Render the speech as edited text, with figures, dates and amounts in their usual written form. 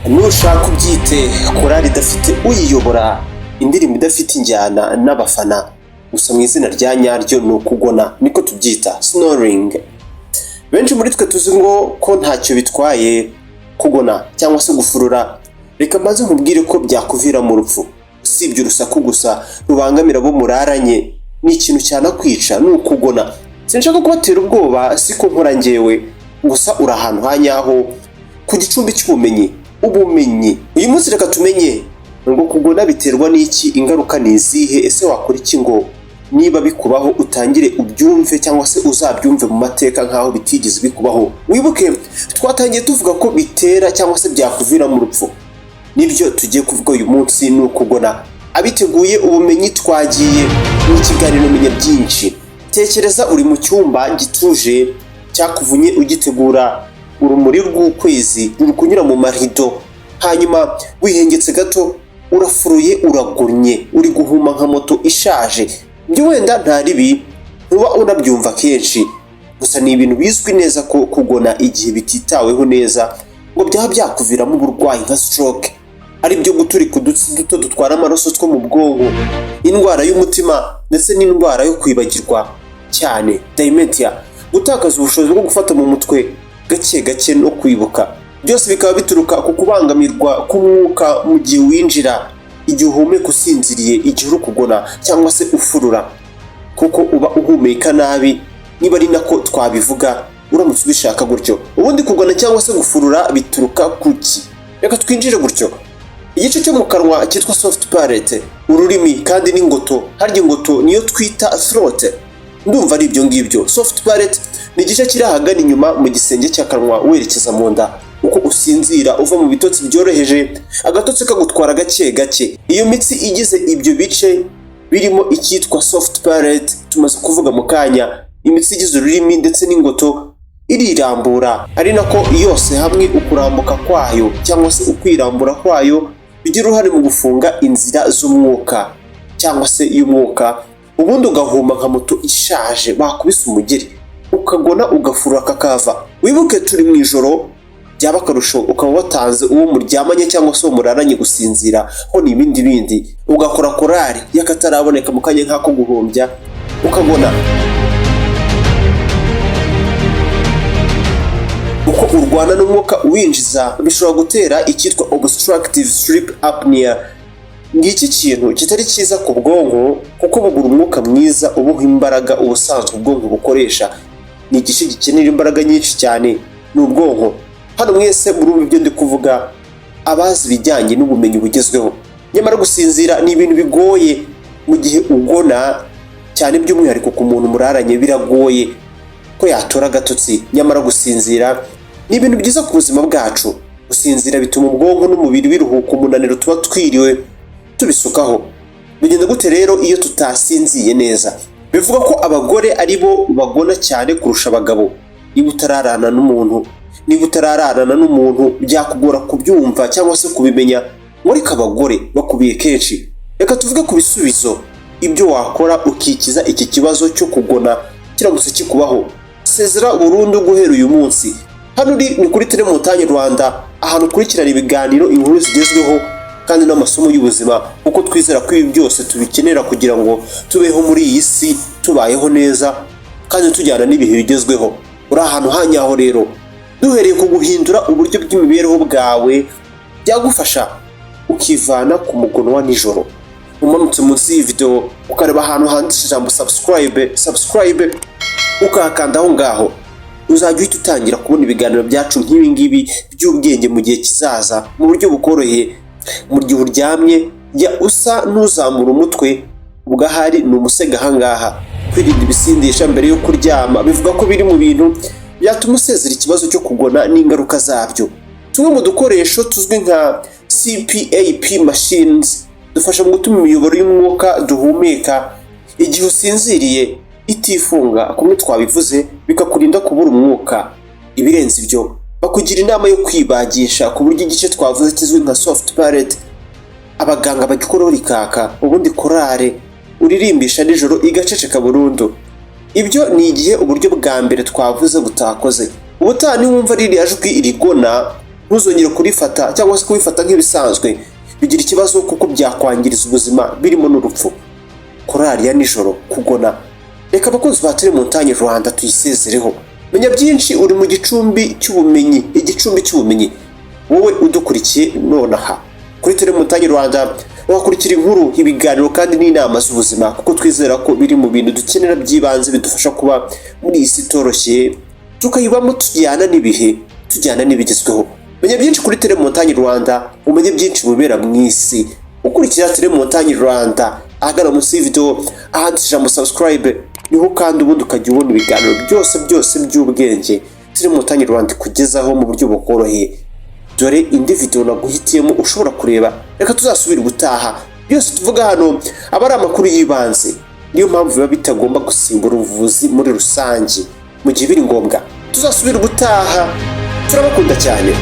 nushaka ubyite korali idafite uyiyobora, indirimbo idafite injyana n'abafana, gusa mu izina rya nyaryo ni ukugona, niko tubyita snoring. Benshi muri twe tuzi ngo ko ntacyo bitwaye kugona cyangwa se gufurura. Reka mbanze nkubwire ko byakuvira mu rupfu, usibye urusaku gusa rubangamira abo muraranye, ni ikintu cyanakwica, ni ukugona. Sinshaka kubatera ubwoba, siko nkora njyewe, gusa uri ahantu hanyaho ku gicumbi cy'ubumenyi. Ubumenyi uyu munsi reka tumenye ngo kugona biterwa n'iki, ingaruka ni izihe, ese wakora iki ngo niba bikubaho utangire ubyumve cyangwa se uzabyumve mu mateka nkaho bitigeze bikubaho. Wibuke twatangiye tuvuga ko bitera cyangwa se byakuvira mu rupfu, nibyo tugiye kuvuga uyu munsi, ni ukugona. Abiteguye ubumenyi twagiye mu kiganiro menya byinshi. Tekereza uri mu cyumba gituje cyakuvunye ugitegura, urumuri rw'ukwezi ruri kunyura mu marido, hanyuma wihengetse gato urafuruye, uragonnye, uri guhuma nka moto ishaje. Byo wenda nta ribi, ntuba unabyumva kenshi, gusa ni ibintu bizwi neza ko kugona igihe bititaweho neza ngo byaba byakuviramo uburwayi nka stroke, ari byo guturika udutsi duto dutwara amaraso two mu bwonko, indwara y'umutima ndetse n'indwara yo kwibagirwa cyane dementia, gutakaza ubushobozi bwo gufata mu mutwe gake gake no kwibuka. Byose bikaba bituruka ku kubangamirwa k'umwuka mu gihe winjira, igihe uhumeka usinziriye, igihe uri kugona cyangwa se ufurura, kuko uba uhumeka nabi, niba ari nako twabivuga uramutse ubishaka gutyo. Ubundi kugona cyangwa se gufurura bituruka kuki? Reka twinjire gutyo. Igice cyo mu kanwa cyitwa soft palate, ururimi kandi n'ingoto, harya ingoto niyo twita throat, ndumva ari ibyo ngibyo. Soft palate ni igice kiri ahagana inyuma mu gisenge cy'akanwa werekeza mu nda. Uko usinzira uva mu bitotsi byoroheje, agatotsi kagutwara gake gake. Iyo mitsi igize ibyo bice birimo icyitwa soft palate tumaze kuvuga mu kanya, imitsi igize ururimi ndetse n'ingoto irirambura, ari nako yose hamwe ukurambuka kwayo cyangwa se ukwirambura kwayo bigira uruhare mu gufunga inzira z'umwuka cyangwa se y'umwuka, ubundi ugahuma nka moto ishaje bakubise umugeri, ukagona ugafurura kakava. Wibuke turi mu ijoro, byaba akarusho ukaba watanze uwo muryamanye cyangwa se uwo muraranye gusinzira ho n'ibindi bindi, ugakora korali y'akataraboneka mu kanya nk'ako guhombya, ukagona. Uko urwana n'umwuka uwinjiza bishobora gutera icyitwa obstructive sleep apnea. Ngiki kintu kitari cyiza ku bwonko kuko bugura umwuka mwiza ubuha imbaraga ubusanzwe ubwonko bukoresha. Ni igice gikenera imbaraga nyinshi cyane, ni ubwonko. Hano mwese muri ibyo ndi kuvuga abazi ibijyanye n'ubumenyi bugezweho. Nyamara gusinzira ni ibintu bigoye mu gihe ugona, cyane by'umwihariko ku muntu muraranye biragoye ko yatora agatotsi. Nyamara gusinzira ni ibintu byiza ku buzima bwacu. Gusinzira bituma ubwonko n'umubiri biruhuka umunaniro tuba twiriwe tubisukaho. Bigenda gute rero iyo tutasinziye neza? Bivuga ko abagore ari bo bagona cyane kurusha abagabo. Niba utarararana n'umuntu byakugora kubyumva cyangwa se kubimenya, mureka abagore bakubiye kenshi. Reka tuvuge ku bisubizo, ibyo wakora ukikiza iki kibazo cyo kugona kiramutse kikubaho. Sezera burundu guhera uyu munsi. Hano ni kuri Tele Montagne Rwanda, ahantu ukurikirana ibiganiro, inkuru zigezweho kandi n'amasomo y'ubuzima, kuko twizera ko ibi byose tubikenera kugira ngo tubeho muri iyi si tubayeho neza kandi tujyana n'ibihe bigezweho. Uri ahantu hanyaho rero, duhereye ku guhindura uburyo bw'imibereho bwawe, byagufasha ukivana ku mugono wa nijoro. Umanutse munsi y'iyi video ukareba ahantu handitse ijambo subscribe, ukahakanda aho ngaho, uzajya uhita utangira kubona ibiganiro byacu nk'ibi ngibi by'ubwenge mu gihe kizaza mu buryo bukoroheye. Mu gihe uryamye jya usa n'uzamura umutwe, ubwahari ni umusega ahangaha. Kwirinda ibisindisha mbere yo kuryama bivuga ko biri mu bintu byatuma usezera ikibazo cyo kugona n'ingaruka zabyo. Tumwe mu dukoresho tuzwi nka CPAP machines dufasha mu gutuma imiyoboro y'umwuka duhumeka igihe usinziriye itifunga, kumwe twabivuze, bikakurinda kubura umwuka. Ibirenze ibyo, bakugira inama yo kwibagisha ku buryo igice twavuze kizwi nka soft palate abaganga bagikoraho rikaka, ubundi korale uririmbisha nijoro igaceceka burundu. Ibyo ni igihe uburyo bwa mbere twavuze butakoze. Ubutaha niwumva ririya jwi irigona, ntuzongere kurifata cyangwa se kubifata nk'ibisanzwe, bigira ikibazo kuko byakwangiriza ubuzima birimo n'urupfu. Korali ya nijoro, kugona. Reka abakunzi ba Telemontagne Rwanda tuyisezereho. Menya byinshi uri mu gicumbi cy'ubumenyi, igicumbi cy'ubumenyi. Wowe udukurikiye nonaha kuri Telemontagne Rwanda, wakurikira inkuru, ibiganiro kandi n'inama z'ubuzima, kuko twizera ko biri mu bintu dukenera by'ibanze bidufasha kuba muri iyi si itoroshye, tukayibamo tujyana n'ibihe, tujyana n'ibigezweho. Menya byinshi kuri Telemontagne Rwanda, umenye byinshi bubera mu isi. Ukurikira Telemontagne Rwanda ahagana munsi y'video ahanditse ijambo subscribe, niho kandi ubundi ukajya ubona ibiganiro byose by'ubwenge Telemontagne Rwanda ikugezaho mu buryo bukoroheye. Dore indi video naguhitiyemo ushobora kureba. Reka tuzasubira gutaha. Byose tuvuga hano aba ari amakuru y'ibanze, niyo mpamvu biba bitagomba gusimbura ubuvuzi muri rusange. Mu gihe biri ngombwa tuzasubira gutaha. Turabakunda cyane.